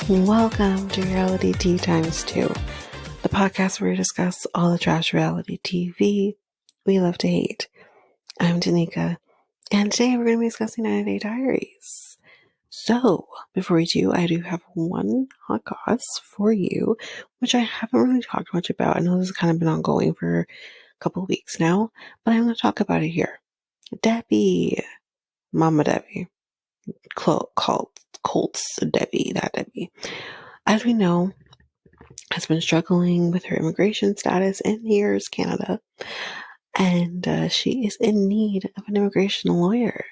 Welcome to Reality Tea Times 2, the podcast where we discuss all the trash reality TV we love to hate. I'm Danica, and today we're going to be discussing 90 Day Diaries. So, before we do, I do have one hot goss for you, which I haven't really talked much about. I know this has kind of been ongoing for a couple of weeks now, but I'm going to talk about it here. Debbie, Mama Debbie, Colts Debbie, that Debbie. As we know, has been struggling with her immigration status in Years, Canada, and she is in need of an immigration lawyer.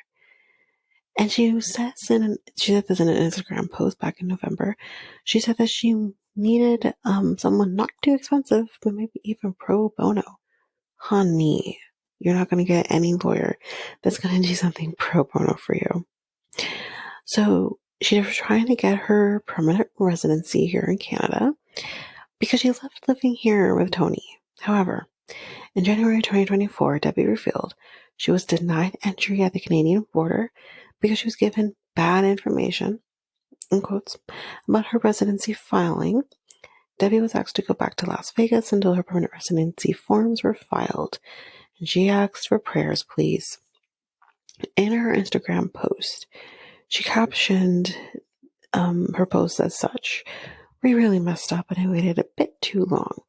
And she said this in an Instagram post back in November. She said that she needed someone not too expensive, but maybe even pro bono. Honey, you're not going to get any lawyer that's going to do something pro bono for you. So she was trying to get her permanent residency here in Canada because she loved living here with Tony. However, in January 2024, Debbie revealed she was denied entry at the Canadian border because she was given bad information, in quotes, about her residency filing. Debbie was asked to go back to Las Vegas until her permanent residency forms were filed, and she asked for prayers, please. In her Instagram post, she captioned her post as such: "We really messed up and I waited a bit too long.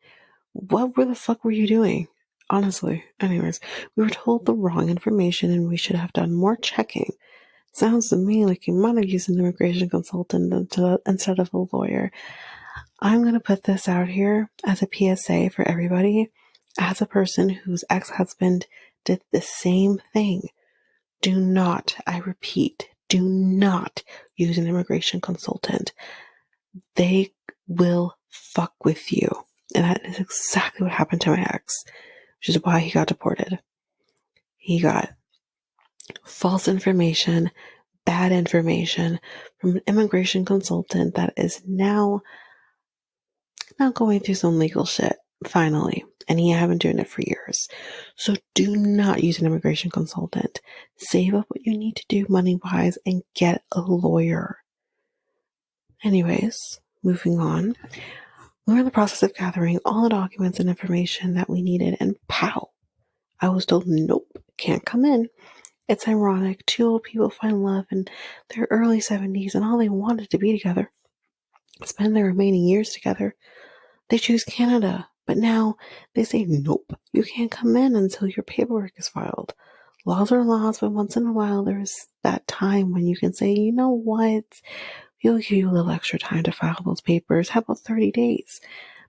What the fuck were you doing? Honestly. Anyways, we were told the wrong information and we should have done more checking. Sounds to me like you might have used an immigration consultant instead of a lawyer. I'm going to put this out here as a PSA for everybody. As a person whose ex-husband did the same thing, do not, I repeat, do not use an immigration consultant. They will fuck with you." And that is exactly what happened to my ex, which is why he got deported. He got false information, bad information from an immigration consultant that is now going through some legal shit, finally. And he had been doing it for years. So do not use an immigration consultant. Save up what you need to do money-wise and get a lawyer. Anyways, moving on. We were in the process of gathering all the documents and information that we needed, and pow! I was told, nope, can't come in. It's ironic. Two old people find love in their early 70s and all they wanted to be together, spend their remaining years together. They choose Canada, but now they say, nope, you can't come in until your paperwork is filed. Laws are laws, but once in a while there's that time when you can say, you know what? We'll give you a little extra time to file those papers. How about 30 days?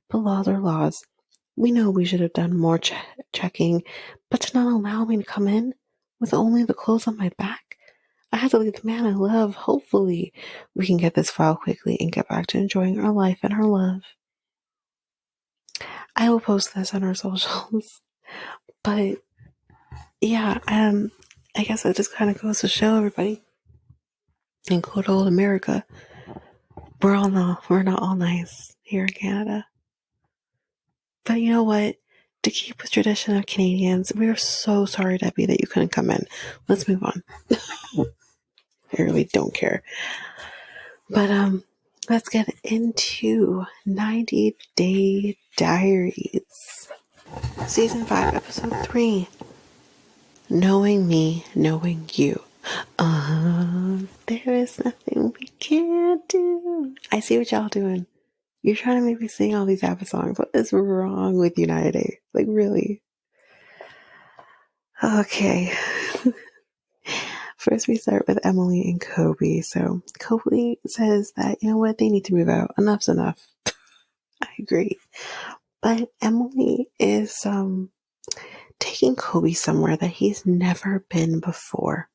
But laws are laws. We know we should have done more checking, but to not allow me to come in with only the clothes on my back? I had to leave the man I love. Hopefully, we can get this filed quickly and get back to enjoying our life and our love. I will post this on our socials. But, yeah, I guess it just kind of goes to show everybody in good old America, we're not all nice here in Canada. But you know what? To keep with tradition of Canadians, we are so sorry, Debbie, that you couldn't come in. Let's move on. I really don't care. But let's get into 90 Day Diaries. Season 5, Episode 3. Knowing Me, Knowing You. There is nothing we can't do. I see what y'all doing. You're trying to make me sing all these ABBA songs. What is wrong with you, 90 Day? Like, really? Okay. First, we start with Emily and Kobe. So, Kobe says that, you know what, they need to move out. Enough's enough. I agree. But Emily is taking Kobe somewhere that he's never been before.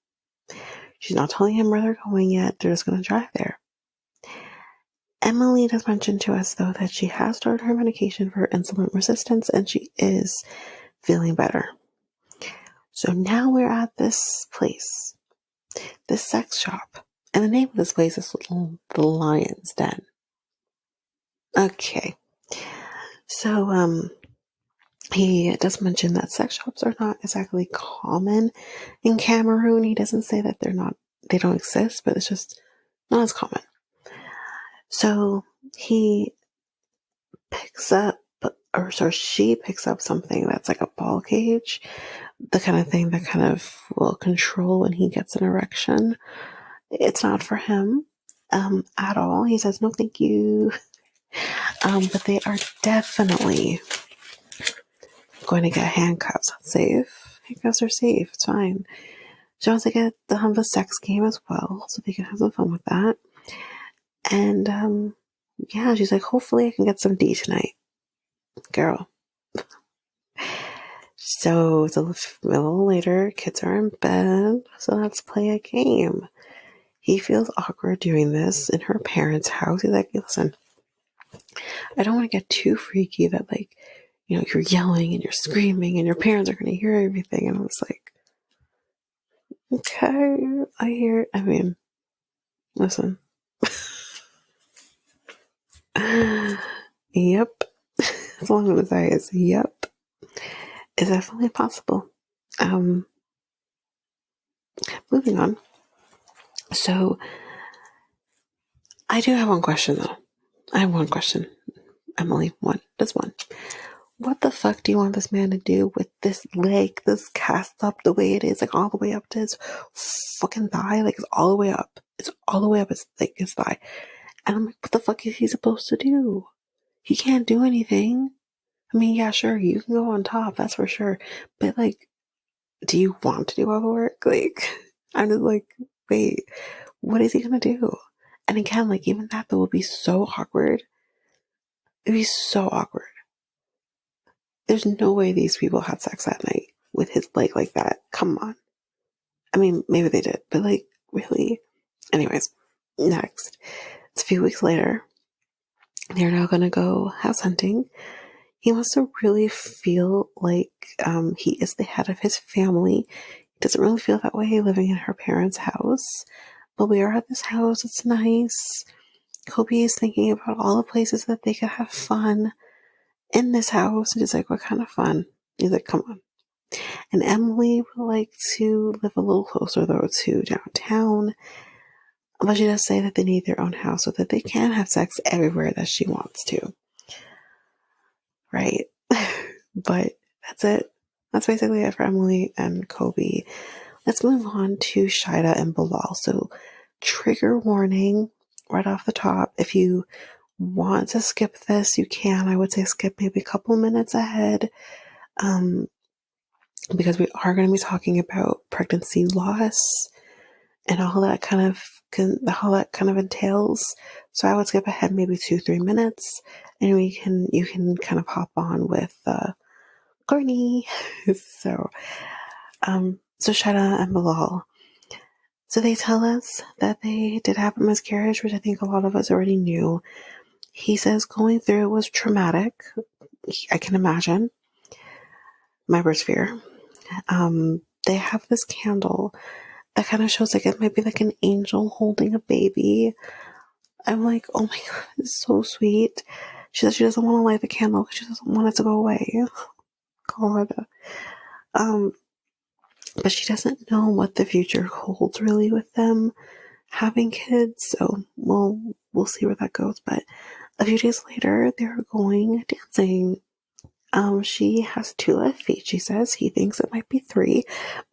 She's not telling him where they're going yet. They're just going to drive there. Emily does mention to us, though, that she has started her medication for insulin resistance and she is feeling better. So now we're at this place, this sex shop. And the name of this place is The Lion's Den. Okay. So, he does mention that sex shops are not exactly common in Cameroon. He doesn't say that they don't exist, but it's just not as common. So he picks up, or sorry, she picks up something that's like a ball cage, the kind of thing that kind of will control when he gets an erection. It's not for him at all. He says, no, thank you. But they are definitely going to get handcuffs. Safe. Handcuffs are safe. It's fine. She wants to get the sex game as well, so they can have some fun with that. And yeah, she's like, hopefully I can get some D tonight, girl. So it's a little later, kids are in bed, so let's play a game. He feels awkward doing this in her parents' house. He's like, listen, I don't want to get too freaky that, like, you're yelling and you're screaming and your parents are going to hear everything. And I was like, okay, I hear, I mean, listen. Yep. As long as I is, yep. It's definitely possible. Moving on. So, I do have one question though. I have one question. Emily, just one. What the fuck do you want this man to do with this leg, this cast up the way it is, like all the way up to his fucking thigh? Like it's all the way up. It's all the way up his, like, his thigh. And I'm like, what the fuck is he supposed to do? He can't do anything. I mean, yeah, sure, you can go on top, that's for sure. But like, do you want to do all the work? Like, I'm just like, wait, what is he gonna do? And again, like, even that though would be so awkward. It'd be so awkward. There's no way these people had sex that night with his leg like that. Come on. I mean, maybe they did, but like, really? Anyways, next. It's a few weeks later. They're now gonna go house hunting. He wants to really feel like he is the head of his family. He doesn't really feel that way living in her parents' house. But we are at this house. It's nice. Kobe is thinking about all the places that they could have fun in this house. And he's like, what kind of fun? He's like, come on. And Emily would like to live a little closer, though, to downtown. But she does say that they need their own house so that they can have sex everywhere that she wants to. Right? But that's it. That's basically it for Emily and Kobe. Let's move on to Shaeeda and Bilal. So, trigger warning right off the top. If you want to skip this, you can. I would say skip maybe a couple minutes ahead. Because we are going to be talking about pregnancy loss and all that kind of entails. So I would skip ahead maybe 2-3 minutes, and you can kind of hop on with Courtney. So Shaeeda and Bilal. So they tell us that they did have a miscarriage, which I think a lot of us already knew. He says going through it was traumatic. I can imagine. My worst fear. They have this candle that kind of shows like it might be like an angel holding a baby. I'm like, oh my god, it's so sweet. She says she doesn't want to light the candle because she doesn't want it to go away. God. But she doesn't know what the future holds really with them having kids. So we'll see where that goes. But a few days later, they're going dancing. She has 2 left feet, she says. He thinks it might be 3.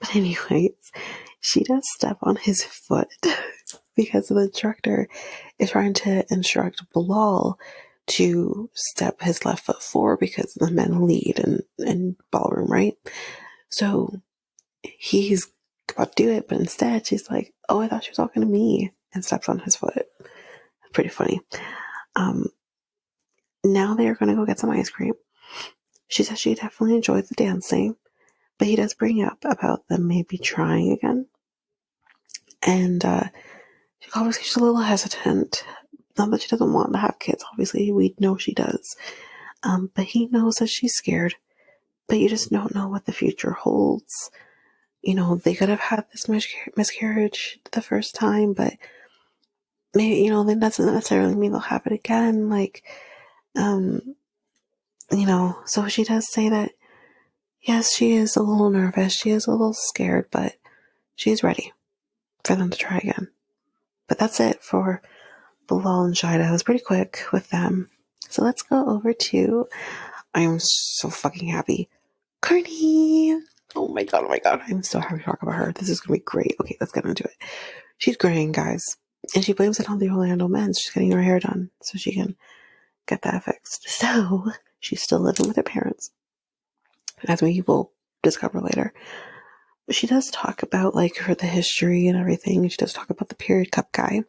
But anyways, she does step on his foot because the instructor is trying to instruct Bilal to step his left foot forward because the men lead in ballroom, right? So he's about to do it, but instead she's like, oh, I thought she was talking to me, and steps on his foot. Pretty funny. Now they're going to go get some ice cream. She says she definitely enjoyed the dancing, but he does bring up about them maybe trying again. And she's a little hesitant. Not that she doesn't want to have kids, obviously, we know she does. But he knows that she's scared, but you just don't know what the future holds. They could have had this miscarriage the first time, but maybe, that doesn't necessarily mean they'll have it again. Like, so she does say that, yes, she is a little nervous. She is a little scared, but she's ready for them to try again. But that's it for Bilal and Shaeeda. It was pretty quick with them. So let's go over to, I am so fucking happy, Courtney. Oh my god, oh my god. I'm so happy to talk about her. This is going to be great. Okay, let's get into it. She's graying, guys. And she blames it on the Orlando men. She's getting her hair done so she can get that fixed. So she's still living with her parents, as we will discover later. But she does talk about like the history and everything. And she does talk about the period cup guy.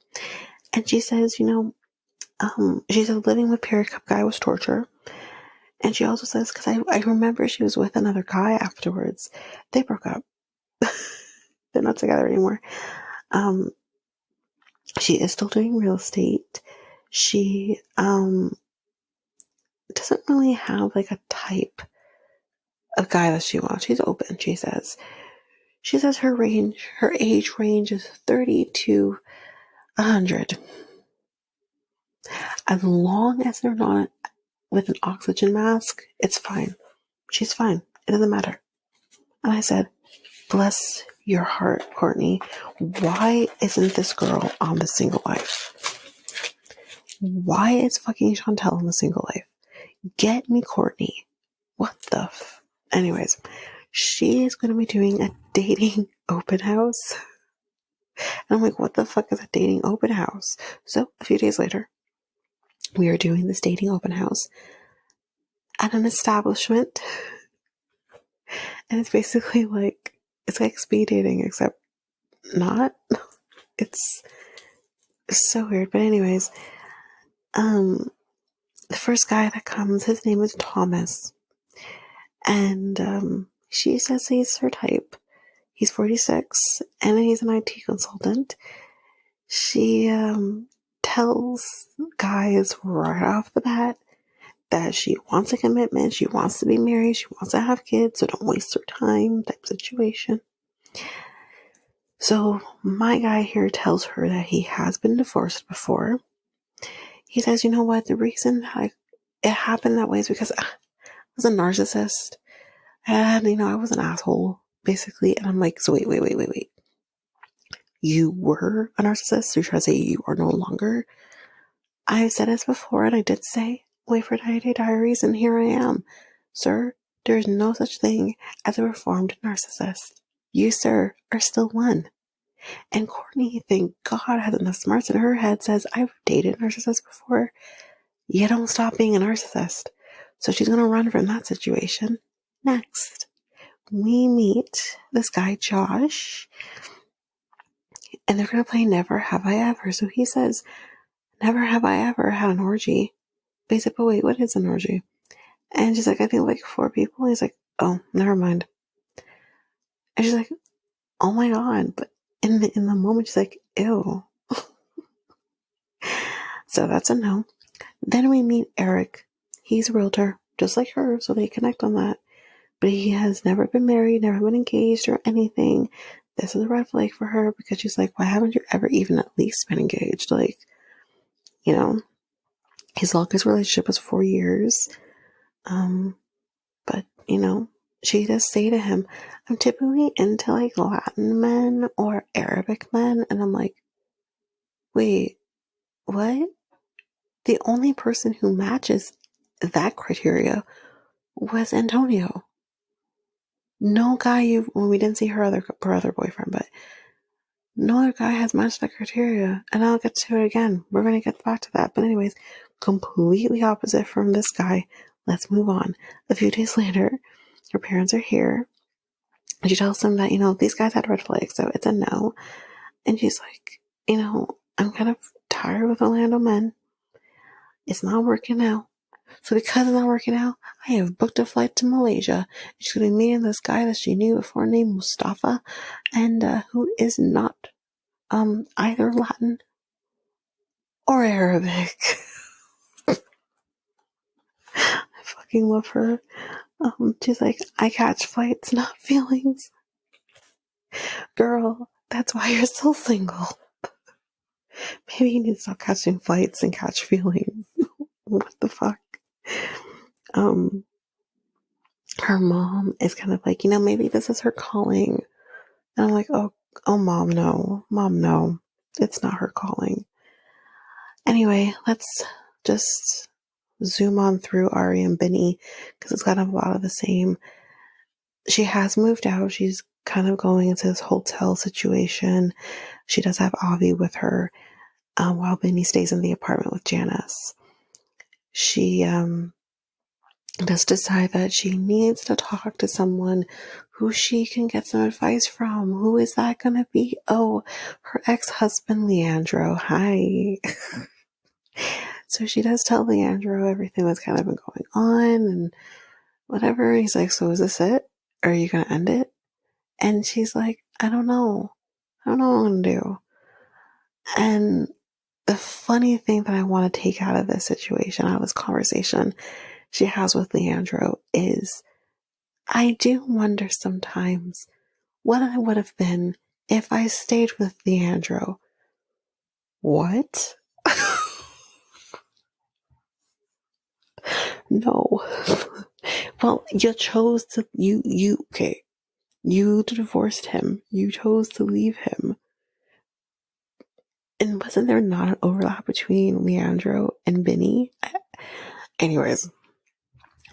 And she says, she said living with period cup guy was torture. And she also says, because I remember she was with another guy afterwards. They broke up. They're not together anymore. She is still doing real estate. She doesn't really have like a type of guy that she wants. She's open, she says. She says her age range is 30 to 100. As long as they're not with an oxygen mask, it's fine. She's fine. It doesn't matter. And I said, bless your heart, Courtney. Why isn't this girl on The Single Life? Why is fucking Chantel on The Single Life? Get me Courtney. What the Anyways, she is going to be doing a dating open house. And I'm like, what the fuck is a dating open house? So a few days later, we are doing this dating open house at an establishment. And it's basically like, it's like speed dating, except not. It's so weird. But anyways, the first guy that comes, his name is Thomas. And she says he's her type. He's 46 and he's an IT consultant. She tells guys right off the bat that she wants a commitment, she wants to be married, she wants to have kids, so don't waste her time type situation. So my guy here tells her that he has been divorced before. He says, you know what, the reason it happened that way is because I was a narcissist. And, I was an asshole, basically. And I'm like, so wait. You were a narcissist? So you're trying to say you are no longer? I've said this before, and I did say, wait for Diaries, and here I am. Sir, there's no such thing as a reformed narcissist. You, sir, are still one. And Courtney, thank God, has enough smarts in her head, says, I've dated narcissists before. You don't stop being a narcissist. So she's going to run from that situation. Next, we meet this guy, Josh, and they're going to play Never Have I Ever. So he says, never have I ever had an orgy. But he's like, but wait, what is an orgy? And she's like, I think like 4 people. He's like, oh, never mind. And she's like, oh my God. But in the moment, she's like, ew. So that's a no. Then we meet Eric. He's a realtor, just like her. So they connect on that. But he has never been married, never been engaged or anything. This is a red flag for her because she's like, why haven't you ever even at least been engaged? Like, his longest relationship was 4 years. But, she does say to him, I'm typically into like Latin men or Arabic men. And I'm like, wait, what? The only person who matches that criteria was Antonio. No guy we didn't see her other boyfriend, but no other guy has matched that criteria. And I'll get to it again. We're going to get back to that. But anyways, completely opposite from this guy. Let's move on. A few days later, her parents are here. And she tells them that, these guys had red flags, so it's a no. And she's like, I'm kind of tired with Orlando men. It's not working out. So because it's not working out, I have booked a flight to Malaysia. She's going to be meeting this guy that she knew before named Mustafa, and who is not either Latin or Arabic. I fucking love her. She's like, I catch flights, not feelings. Girl, that's why you're still single. Maybe you need to stop catching flights and catch feelings. What the fuck? Her mom is kind of like, maybe this is her calling. And I'm like, oh, mom, no. Mom, no. It's not her calling. Anyway, let's just zoom on through Ari and Bini because it's kind of a lot of the same. She has moved out. She's kind of going into this hotel situation. She does have Avi with her while Bini stays in the apartment with Janice. She does decide that she needs to talk to someone who she can get some advice from. Who is that going to be? Oh, her ex-husband, Leandro. Hi. So she does tell Leandro everything that's kind of been going on and whatever. And he's like, so is this it? Or are you going to end it? And she's like, I don't know. I don't know what I'm going to do. And the funny thing that I want to take out of this situation, out of this conversation she has with Leandro is I do wonder sometimes what I would have been if I stayed with Leandro. What? No. Well, you chose to, okay. You divorced him. You chose to leave him. And wasn't there not an overlap between Leandro and Bini? Anyways,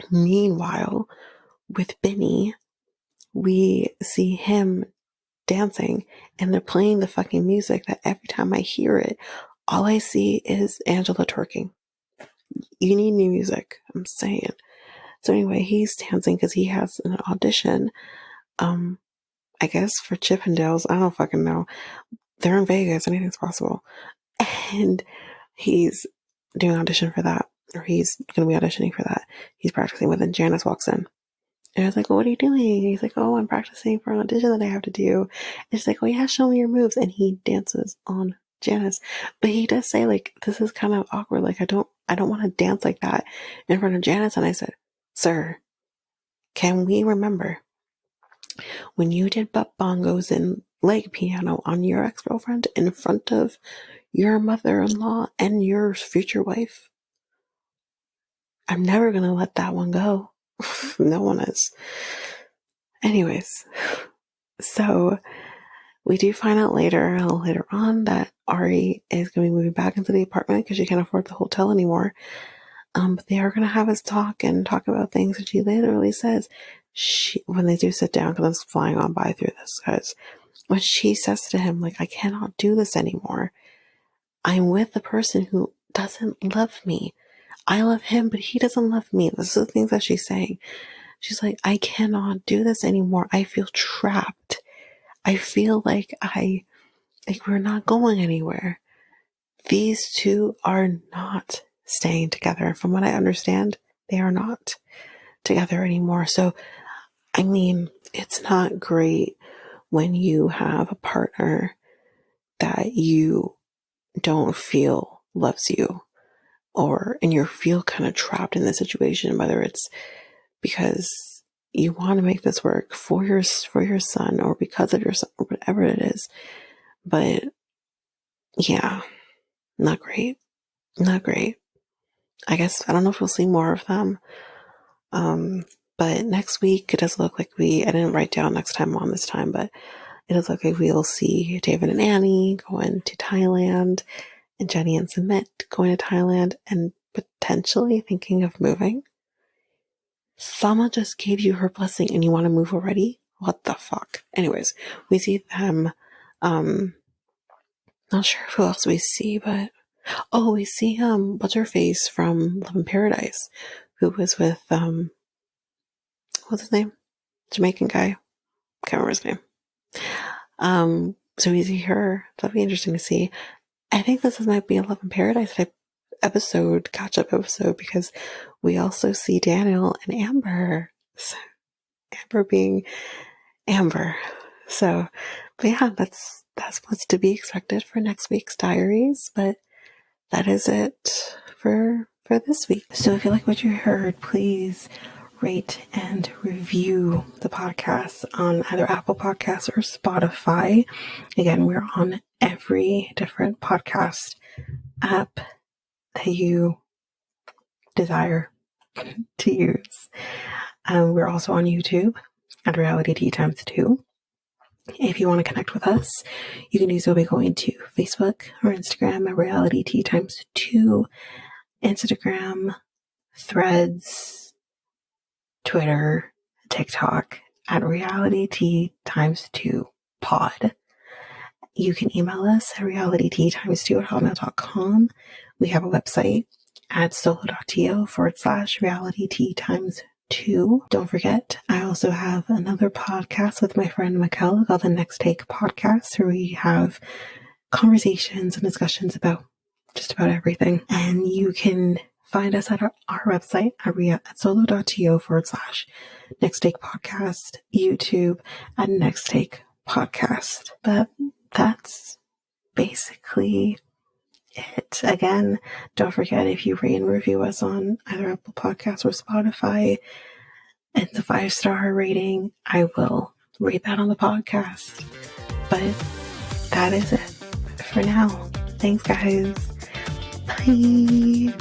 meanwhile, with Bini, we see him dancing and they're playing the fucking music that every time I hear it, all I see is Angela twerking. You need new music, I'm saying. So anyway, he's dancing because he has an audition, I guess for Chippendales. I don't fucking know. They're in Vegas, anything's possible. And he's doing an audition for that, or he's going to be auditioning for that. He's practicing with, and Janice walks in. And I was like, well, what are you doing? And he's like, oh, I'm practicing for an audition that I have to do. And she's like, oh, yeah, show me your moves. And he dances on Janice. But he does say, like, this is kind of awkward. Like, I don't want to dance like that in front of Janice. And I said, sir, can we remember when you did butt bongos and leg piano on your ex-girlfriend in front of your mother-in-law and your future wife? I'm never going to let that one go. No one is. Anyways, so we do find out later, a little later on, that Ari is going to be moving back into the apartment because she can't afford the hotel anymore. But they are going to have us talk about things. And she literally says, when they do sit down, because I'm flying on by through this, guys, when she says to him, like, I cannot do this anymore. I'm with a person who doesn't love me. I love him, but he doesn't love me. This is the things that she's saying. She's like, I cannot do this anymore. I feel trapped. I feel like we're not going anywhere. These two are not staying together. From what I understand, they are not together anymore. So, I mean, it's not great when you have a partner that you don't feel loves you, and you feel kind of trapped in this situation, whether it's because you want to make this work for your son, or because of your son, or whatever it is. But yeah, not great. Not great. I guess I don't know if we'll see more of them. But next week it does look like I didn't write down next time on this time, but it does look like we'll see David and Annie going to Thailand, and Jenny and Sumit going to Thailand, and potentially thinking of moving. Sama just gave you her blessing and you want to move already? What the fuck? Anyways, we see them. Not sure who else we see, but we see what's her face from Love in Paradise, who was with what's his name? Jamaican guy. Can't remember his name. So we see her. That'll be interesting to see. I think this might be a Love in Paradise type episode, catch up episode, because we also see Daniel and Amber. So, Amber being Amber. So, but yeah, that's what's to be expected for next week's Diaries. But that is it for this week. So if you like what you heard, please rate and review the podcast on either Apple Podcasts or Spotify. Again, we're on every different podcast app that you desire to use. We're also on YouTube at Reality Tea Times 2. If you want to connect with us, you can do so by going to Facebook or Instagram at Reality Tea times 2, Instagram, Threads, Twitter, TikTok at Reality Tea times 2 pod. You can email us at realityteatimes2@hotmail.com. We have a website at solo.to/reality times 2. Don't forget, I also have another podcast with my friend Mikkel called the Next Take Podcast, where we have conversations and discussions about just about everything. And you can find us at our website at solo.to/Next Take Podcast, YouTube at Next Take Podcast. But that's basically it. Again, don't forget, if you rate and review us on either Apple Podcasts or Spotify, it's a 5-star rating, I will read that on the podcast. But that is it for now. Thanks, guys. Bye.